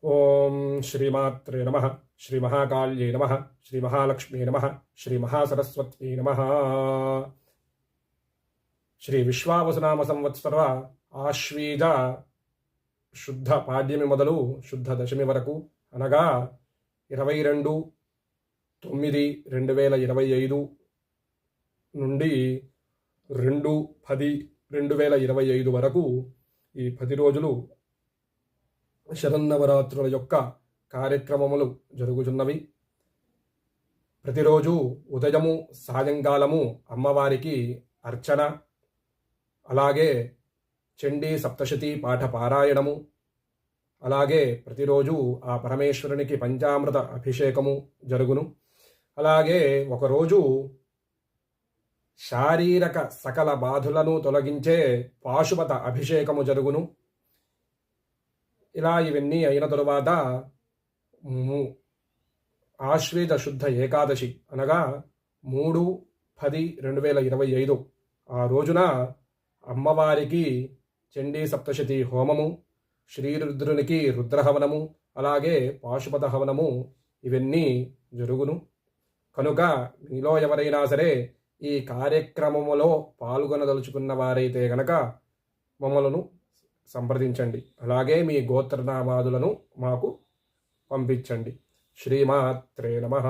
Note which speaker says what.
Speaker 1: ఓం శ్రీమాత్రే నమః. శ్రీ మహాకాళ్యై నమః. శ్రీ మహాలక్ష్మీ నమః. శ్రీ మహాసరస్వత్యై నమః. శ్రీ విశ్వావసునామ సంవత్సర ఆశ్వీజ శుద్ధ పాడ్యమి మొదలు శుద్ధ దశమి వరకు అనగా 22/9/2025 నుండి 2/10/2025 వరకు ఈ 10 రోజులు శరన్నవరాత్రుల యొక్క కార్యక్రమములు జరుగుతున్నవి. ప్రతిరోజు ఉదయము సాయంకాలము అమ్మవారికి అర్చన, అలాగే చండీ సప్తశతి పాఠ పారాయణము, అలాగే ప్రతిరోజు ఆ పరమేశ్వరునికి పంచామృత అభిషేకము జరుగును. అలాగే ఒకరోజు శారీరక సకల బాధులను తొలగించే పాశుపత అభిషేకము జరుగును. ఇలా ఇవన్నీ అయిన తరువాత ఆశ్వేజ శుద్ధ ఏకాదశి అనగా 3/10/2025 ఆ రోజున అమ్మవారికి చండీ సప్తశతి హోమము, శ్రీరుద్రునికి రుద్రహవనము, అలాగే పాశుపత హవనము ఇవన్నీ జరుగును. కనుక మీలో ఎవరైనా సరే ఈ కార్యక్రమములో పాల్గొనదలుచుకున్న వారైతే గనక మమ్మలను సంప్రదించండి. అలాగే మీ గోత్రనామాదులను మాకు పంపించండి. శ్రీమాత్రే నమః.